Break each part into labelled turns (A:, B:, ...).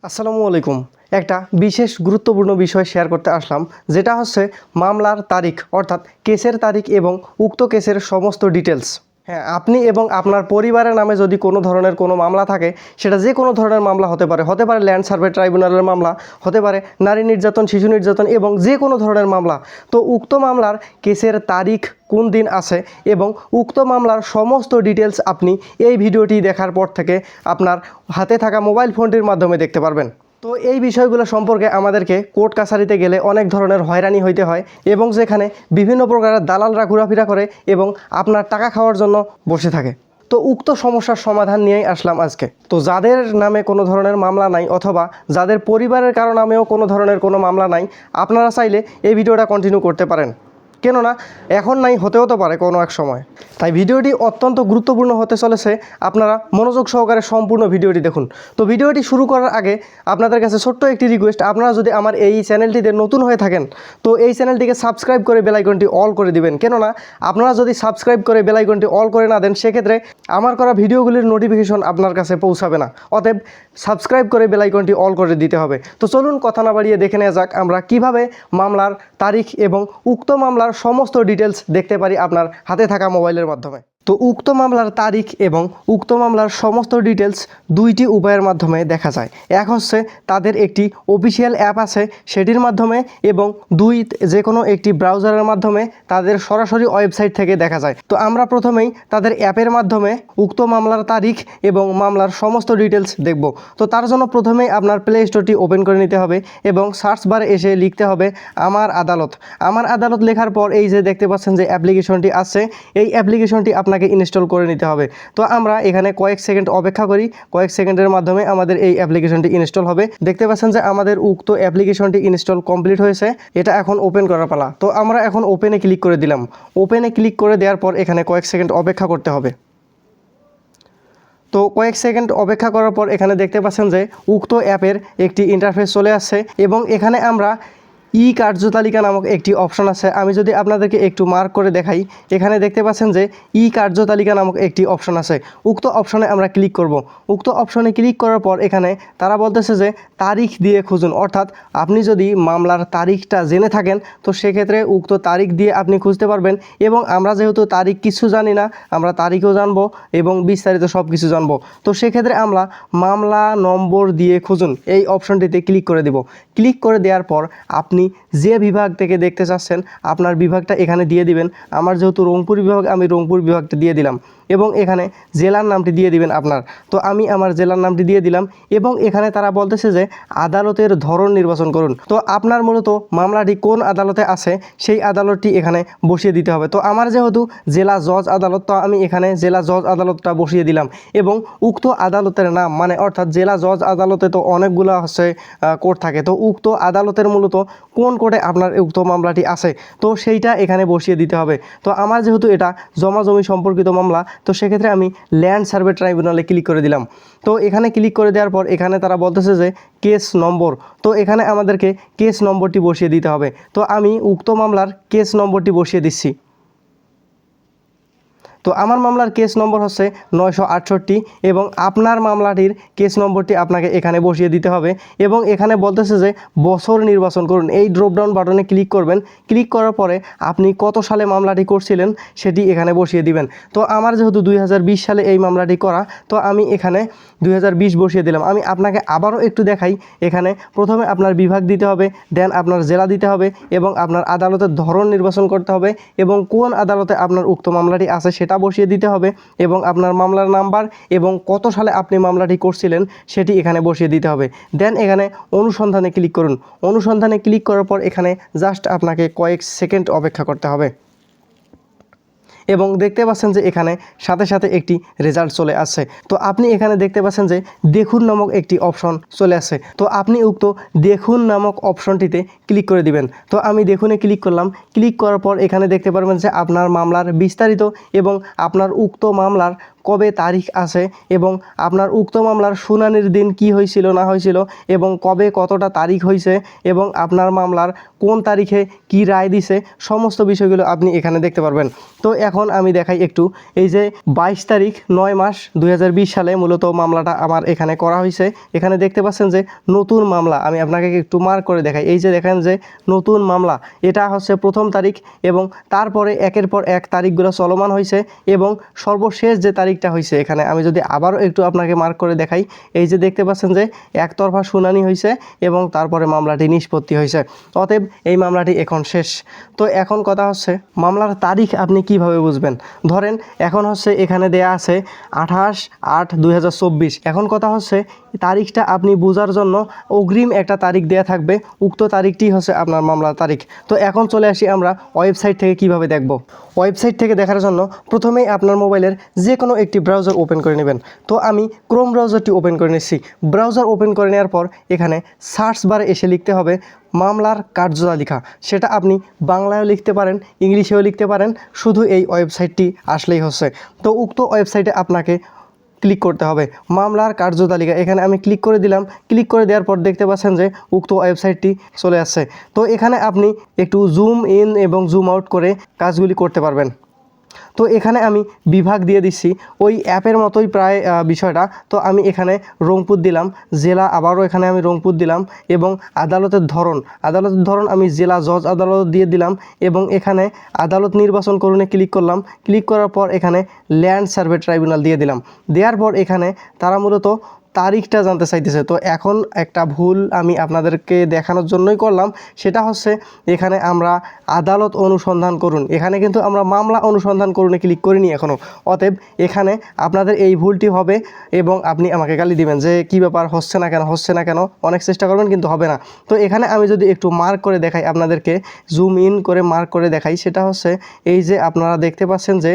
A: আসসালামু আলাইকুম। একটা বিশেষ গুরুত্বপূর্ণ বিষয় শেয়ার করতে আসলাম, যেটা হচ্ছে মামলার তারিখ অর্থাৎ কেসের তারিখ এবং উক্ত কেসের সমস্ত ডিটেলস। হ্যাঁ, আপনি এবং আপনার পরিবারের নামে যদি কোনো ধরনের কোনো মামলা থাকে, সেটা যে কোনো ধরনের মামলা হতে পারে ল্যান্ড সার্ভে ট্রাইব্যুনালের মামলা, হতে পারে নারী নির্যাতন, শিশু নির্যাতন এবং যে কোনো ধরনের মামলা। তো উক্ত মামলার কেসের তারিখ কোন দিন আছে এবং উক্ত মামলার সমস্ত ডিটেলস আপনি এই ভিডিওটি দেখার পর থেকে আপনার হাতে থাকা মোবাইল ফোনটির মাধ্যমে দেখতে পারবেন। তো এই বিষয়গুলো সম্পর্কে আমাদেরকে কোর্ট কাছারিতে গেলে অনেক ধরনের হয়রানি হইতে হয় এবং যেখানে বিভিন্ন প্রকারের দালালরা ঘোরাফেরা করে এবং আপনার টাকা খাওয়ার জন্য বসে থাকে। তো উক্ত সমস্যার সমাধান নিয়েই আসলাম আজকে। তো যাদের নামে কোনো ধরনের মামলা নাই অথবা যাদের পরিবারের কারো নামেও কোনো ধরনের কোনো মামলা নাই, আপনারা চাইলে এই ভিডিওটা কন্টিনিউ করতে পারেন, কেননা এখন নাই হতেও তো পারে কোনো এক সময়। তাই ভিডিওটি অত্যন্ত গুরুত্বপূর্ণ হতে চলেছে, আপনারা মনোযোগ সহকারে সম্পূর্ণ ভিডিওটি দেখুন। তো ভিডিওটি শুরু করার আগে আপনাদের কাছে ছোট্ট একটি রিকোয়েস্ট, আপনারা যদি আমার এই চ্যানেলটিতে নতুন হয়ে থাকেন তো এই চ্যানেলটিকে সাবস্ক্রাইব করে বেল আইকনটি অল করে দিবেন, কেননা আপনারা যদি সাবস্ক্রাইব করে বেল আইকনটি অল করে না দেন সেক্ষেত্রে আমার করা ভিডিওগুলির নোটিফিকেশন আপনার কাছে পৌঁছাবে না। অতএব সাবস্ক্রাইব করে বেল আইকনটি অল করে দিতে হবে। তো চলুন কথা না বাড়িয়ে দেখে নেওয়া যাক আমরা কিভাবে মামলার তারিখ এবং উক্ত মামলার সমস্ত ডিটেলস দেখতে পারি আপনার হাতে থাকা মোবাইলের মাধ্যমে। তো উক্ত মামলার তারিখ এবং উক্ত মামলার সমস্ত ডিটেলস দুইটি উপায়ের মাধ্যমে দেখা যায়। এক হচ্ছে তাদের একটি অফিসিয়াল অ্যাপ আছে সেটির মাধ্যমে, এবং দুই যে কোনো একটি ব্রাউজারের মাধ্যমে তাদের সরাসরি ওয়েবসাইট থেকে দেখা যায়। তো আমরা প্রথমেই তাদের অ্যাপের মাধ্যমে উক্ত মামলার তারিখ এবং মামলার সমস্ত ডিটেলস দেখব। তো তার জন্য প্রথমেই আপনার প্লে স্টোরটি ওপেন করে নিতে হবে এবং সার্চ বারে এসে লিখতে হবে আমার আদালত। আমার আদালত লেখার পর এই যে দেখতে পাচ্ছেন যে অ্যাপ্লিকেশনটি আছে, এই অ্যাপ্লিকেশনটি আপনাকে ইনস্টল করে নিতে হবে। তো আমরা এখানে কয়েক সেকেন্ড অপেক্ষা করি, কয়েক সেকেন্ডের মাধ্যমে আমাদের এই অ্যাপ্লিকেশনটি ইনস্টল হবে। দেখতে পাচ্ছেন যে আমাদের উক্ত অ্যাপ্লিকেশনটি ইনস্টল কমপ্লিট হয়েছে, এটা এখন ওপেন করার পালা। তো আমরা এখন ওপেনে ক্লিক করে দিলাম। ওপেনে ক্লিক করে দেওয়ার পর এখানে কয়েক সেকেন্ড অপেক্ষা করতে হবে। তো কয়েক সেকেন্ড অপেক্ষা করার পর এখানে দেখতে পাচ্ছেন যে উক্ত অ্যাপের একটি ইন্টারফেস চলে আসছে এবং এখানে আমরা ই কার্যতালিকা নামক একটি অপশন আছে। আমি যদি আপনাদেরকে একটু মার্ক করে দেখাই, এখানে দেখতে পাচ্ছেন যে ই কার্যতালিকা নামক একটি অপশন আছে। উক্ত অপশনে আমরা ক্লিক করব। উক্ত অপশনে ক্লিক করার পর এখানে তারা বলতেছে যে তারিখ দিয়ে খুঁজুন, অর্থাৎ আপনি যদি মামলার তারিখটা জেনে থাকেন তো সেক্ষেত্রে উক্ত তারিখ দিয়ে আপনি খুঁজতে পারবেন। এবং আমরা যেহেতু তারিখ কিছু জানি না, আমরা তারিখও জানবো এবং বিস্তারিত সব কিছু জানবো। তো সেক্ষেত্রে আমরা মামলা নম্বর দিয়ে খুঁজুন এই অপশনটিতে ক্লিক করে দেব। ক্লিক করে দেওয়ার পর আপনি যে বিভাগ থেকে দেখতে চাচ্ছেন আপনার বিভাগটা এখানে দিয়ে দিবেন। আমার যেহেতু রংপুর বিভাগ, আমি রংপুর বিভাগটা দিয়ে দিলাম এবং এখানে জেলার নামটি দিয়ে দিবেন আপনার। তো আমি আমার জেলার নামটি দিয়ে দিলাম এবং এখানে তারা বলতেছে যে আদালতের ধরন নির্বাচন করুন। তো আপনার মূলত মামলাটি কোন আদালতে আছে সেই আদালতটি এখানে বসিয়ে দিতে হবে। তো আমার যেহেতু জেলা জজ আদালত, তো আমি এখানে জেলা জজ আদালতটা বসিয়ে দিলাম এবং উক্ত আদালতের নাম, মানে অর্থাৎ জেলা জজ আদালতে তো অনেকগুলো হচ্ছে কোর্ট থাকে, তো উক্ত আদালতের মূলত কোন কোর্টে আপনার উক্ত মামলাটি আছে তো সেইটা এখানে বসিয়ে দিতে হবে। তো আমার যেহেতু এটা জমাজমি সম্পর্কিত মামলা, তো সেক্ষেত্রে আমি ল্যান্ড সার্ভে ট্রাইব্যুনালে ক্লিক করে দিলাম। তো এখানে ক্লিক করে দেওয়ার পর এখানে তারা বলতেছে যে কেস নম্বর, তো এখানে আমাদেরকে কেস নম্বরটি বসিয়ে দিতে হবে। তো আমি উক্ত মামলার কেস নম্বরটি বসিয়ে দিচ্ছি। তো আমার মামলার কেস নম্বর হচ্ছে 968 এবং আপনার মামলাটির কেস নম্বরটি আপনাকে এখানে বসিয়ে দিতে হবে। এবং এখানে বলতেছে যে বছর নির্বাচন করুন, এই ড্রপডাউন বাটনে ক্লিক করবেন। ক্লিক করার পরে আপনি কত সালে মামলাটি করছিলেন সেটি এখানে বসিয়ে দিবেন। তো আমার যেহেতু 2020 সালে এই মামলাটি করা, তো আমি এখানে 2020 বসিয়ে দিলাম। আমি আপনাকে আবারও একটু দেখাই, এখানে প্রথমে আপনার বিভাগ দিতে হবে, দেন আপনার জেলা দিতে হবে এবং আপনার আদালতের ধরন নির্বাচন করতে হবে এবং কোন আদালতে আপনার উক্ত মামলাটি আছে সেটা বসিয়ে দিতে হবে এবং আপনার মামলার নাম্বার এবং কত সালে আপনি মামলাটি করছিলেন সেটি এখানে বসিয়ে দিতে হবে। দেন এখানে অনুসন্ধানে ক্লিক করুন। অনুসন্ধানে ক্লিক করার পর এখানে জাস্ট আপনাকে কয়েক সেকেন্ড অপেক্ষা করতে হবে এবং দেখতে পাচ্ছেন যে এখানে সাথে সাথে একটি রেজাল্ট চলে আসছে। তো আপনি এখানে দেখতে পাচ্ছেন যে দেখুন নামক একটি অপশন চলে আসছে। তো আপনি উক্ত দেখুন নামক অপশনটিতে ক্লিক করে দিবেন। তো আমি দেখুনে ক্লিক করলাম। ক্লিক করার পর এখানে দেখতে পারবেন যে আপনার মামলার বিস্তারিত এবং আপনার উক্ত মামলার কবে তারিখ আছে এবং আপনার উক্ত মামলার শুনানির দিন কি হয়েছিল না হয়েছিল এবং কবে কতটা তারিখ হয়েছে এবং আপনার মামলার কোন তারিখে কি রায় দিছে সমস্ত বিষয়গুলো আপনি এখানে দেখতে পারবেন। তো এখন আমি দেখাই একটু, এই যে 22 তারিখ 9 মাস 2020 সালে মূলত মামলাটা আমার এখানে করা হয়েছে। এখানে দেখতে পাচ্ছেন যে নতুন মামলা, আমি আপনাকে একটু মার্ক করে দেখাই। এই যে দেখেন যে নতুন মামলা, এটা হচ্ছে প্রথম তারিখ এবং তারপরে একের পর এক তারিখগুলো চলমান হয়েছে এবং সর্বশেষ যে তারিখটা হয়েছে এখানে আমি যদি আবারও একটু আপনাকে মার্ক করে দেখাই, এই যে দেখতে পাচ্ছেন যে একতরফা শুনানি হয়েছে এবং তারপরে মামলাটি নিষ্পত্তি হয়েছে। অতএব এই মামলাটি এখন শেষ। তো এখন কথা হচ্ছে মামলার তারিখ আপনি কিভাবে বুঝবেন। ধরেন এখন হচ্ছে এখানে দেয়া আছে 28/8/2024। এখন কথা হচ্ছে তারিখটা আপনি বোঝার জন্য অগ্রিম একটা তারিখ দেয়া থাকবে, উক্ত তারিখটি হচ্ছে আপনার মামলার তারিখ। তো এখন চলে আসি আমরা ওয়েবসাইট থেকে কিভাবে দেখব। ওয়েবসাইট থেকে দেখার জন্য প্রথমেই আপনার মোবাইলের যে কোনো একটি ব্রাউজার ওপেন করে নেবেন। তো আমি ক্রোম ব্রাউজারটি ওপেন করে নিচ্ছি। ব্রাউজার ওপেন করে নেওয়ার পর এখানে সার্চ বারে এসে লিখতে হবে মামলার কার্যতালিকা। সেটা আপনি বাংলায়ও লিখতে পারেন, ইংলিশেও লিখতে পারেন, শুধু এই ওয়েবসাইটটি আসলেই হচ্ছে। তো উক্ত ওয়েবসাইটে আপনাকে ক্লিক করতে হবে মামলার কার্যতালিকা। এখানে আমি ক্লিক করে দিলাম। ক্লিক করে দেওয়ার পর দেখতে পাচ্ছেন যে উক্ত ওয়েবসাইটটি চলে আসছে। তো এখানে আপনি একটু জুম ইন এবং জুম আউট করে কাজগুলি করতে পারবেন। তো এখানে আমি বিভাগ দিয়ে দিচ্ছি ওই অ্যাপের মতোই প্রায় বিষয়টা। তো আমি এখানে রংপুর দিলাম, জেলা আবারও এখানে আমি রংপুর দিলাম এবং আদালতের ধরন আমি জেলা জজ আদালত দিয়ে দিলাম এবং এখানে আদালত নির্বাচন করুনে ক্লিক করলাম। ক্লিক করার পর এখানে ল্যান্ড সার্ভে ট্রাইব্যুনাল দিয়ে দিলাম। দেওয়ার পর এখানে তারা মূলত তারিখটা জানতে চাইতেছে। তো এখন একটা ভুল আমি আপনাদেরকে দেখানোর জন্যই করলাম, সেটা হচ্ছে এখানে আমরা আদালত অনুসন্ধান করুন, এখানে কিন্তু আমরা মামলা অনুসন্ধান করুনে ক্লিক করিনি এখনও। অতএব এখানে আপনাদের এই ভুলটি হবে এবং আপনি আমাকে গালি দিবেন যে কী ব্যাপার, হচ্ছে না কেন, অনেক চেষ্টা করবেন কিন্তু হবে না। তো এখানে আমি যদি একটু মার্ক করে দেখাই আপনাদেরকে, জুম ইন করে মার্ক করে দেখাই, সেটা হচ্ছে এই যে আপনারা দেখতে পাচ্ছেন যে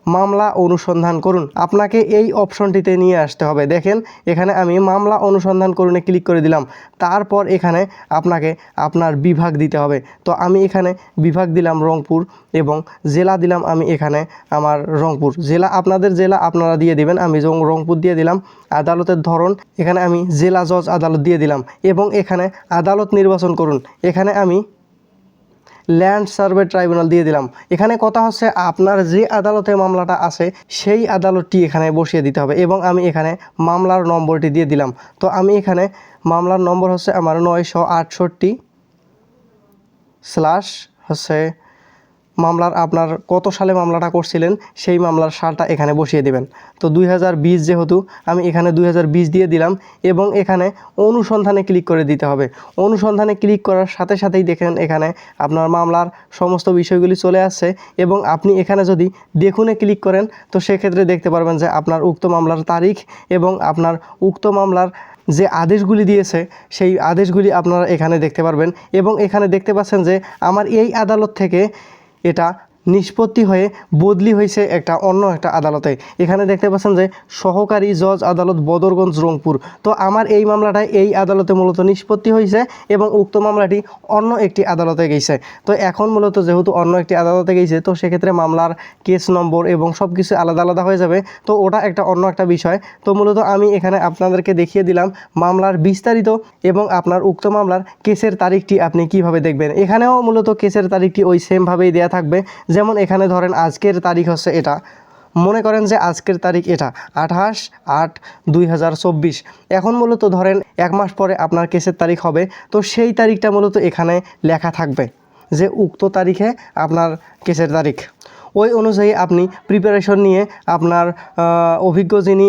A: মামলা অনুসন্ধান করুন, আপনাকে এই অপশনটিতে নিয়ে আসতে হবে। দেখেন এখানে আমি মামলা অনুসন্ধান করুনে ক্লিক করে দিলাম। তারপর এখানে আপনাকে আপনার বিভাগ দিতে হবে। তো আমি এখানে বিভাগ দিলাম রংপুর এবং জেলা দিলাম আমি এখানে আমার রংপুর। জেলা আপনাদের জেলা আপনারা দিয়ে দিবেন, আমি রংপুর দিয়ে দিলাম। আদালতের ধরন এখানে আমি জেলা জজ আদালত দিয়ে দিলাম এবং এখানে আদালত নির্বাচন করুন, এখানে আমি ল্যান্ড সার্ভে ট্রাইব্যুনাল দিয়ে দিলাম। এখানে কথা হচ্ছে আপনার যে আদালতে মামলাটা আছে সেই আদালতটি এখানে বসিয়ে দিতে হবে এবং আমি এখানে মামলার নম্বরটি দিয়ে দিলাম। তো আমি এখানে মামলার নম্বর হচ্ছে আমার 968/হচ্ছে মামলার আপনার কত সালে মামলাটা করছিলেন সেই মামলার সালটা এখানে বসিয়ে দেবেন। তো 2020 যেহেতু আমি এখানে 2020 দিয়ে দিলাম এবং এখানে অনুসন্ধানে ক্লিক করে দিতে হবে। অনুসন্ধানে ক্লিক করার সাথে সাথেই দেখেন এখানে আপনার মামলার সমস্ত বিষয়গুলি চলে আসছে এবং আপনি এখানে যদি দেখুনে ক্লিক করেন তো সেক্ষেত্রে দেখতে পারবেন যে আপনার উক্ত মামলার তারিখ এবং আপনার উক্ত মামলার যে আদেশগুলি দিয়েছে সেই আদেশগুলি আপনারা এখানে দেখতে পারবেন এবং এখানে দেখতে পাচ্ছেন যে আমার এই আদালত থেকে এটা নিষ্পত্তি হয়ে বদলি হয়েছে অন্য একটা আদালতে। এখানে দেখতে পাচ্ছেন যে সহকারী জজ আদালত বদরগঞ্জ রংপুর। তো আমার এই মামলাটা এই আদালতে মূলত নিষ্পত্তি হয়েছে এবং উক্ত মামলাটি অন্য একটি আদালতে গেছে। তো এখন মূলত যেহেতু অন্য একটি আদালতে গেছে তো সেক্ষেত্রে মামলার কেস নম্বর এবং সব কিছু আলাদা আলাদা হয়ে যাবে। তো ওটা অন্য একটা বিষয়। তো মূলত আমি এখানে আপনাদেরকে দেখিয়ে দিলাম মামলার বিস্তারিত এবং আপনার উক্ত মামলার কেসের তারিখটি আপনি কিভাবে দেখবেন। এখানেও মূলত কেসের তারিখটি ওই সেমভাবেই দেওয়া থাকবে। যেমন এখানে ধরেন আজকের তারিখ হচ্ছে এটা, মনে করেন যে আজকের তারিখ এটা 28/8/2024। এখন মূলত ধরেন 1 মাস পরে আপনার কেসের তারিখ হবে, তো সেই তারিখটা মূলত এখানে লেখা থাকবে যে উক্ত তারিখে আপনার কেসের তারিখ। ওই অনুযায়ী আপনি প্রিপারেশন নিয়ে আপনার অভিজ্ঞ যিনি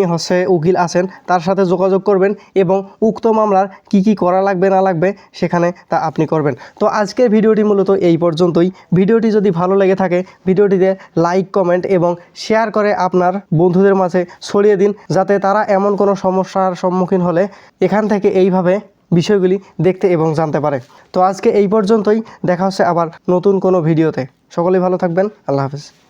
A: উকিল আছেন তার সাথে যোগাযোগ করবেন এবং উক্ত মামলার কি করা লাগবে না লাগবে সেখানে তা আপনি করবেন। তো আজকের ভিডিওটি মূলত এই পর্যন্তই। ভিডিওটি যদি ভালো লেগে থাকে ভিডিওটিতে লাইক, কমেন্ট এবং শেয়ার করে আপনার বন্ধুদের মাঝে ছড়িয়ে দিন, যাতে তারা এমন কোনো সমস্যার সম্মুখীন হলে এখান থেকে এইভাবে বিষয়গুলি দেখতে এবং জানতে পারে। তো আজকে এই পর্যন্তই, দেখা হচ্ছে আবার নতুন কোনো ভিডিওতে। সকলেই ভালো থাকবেন। আল্লাহ হাফেজ।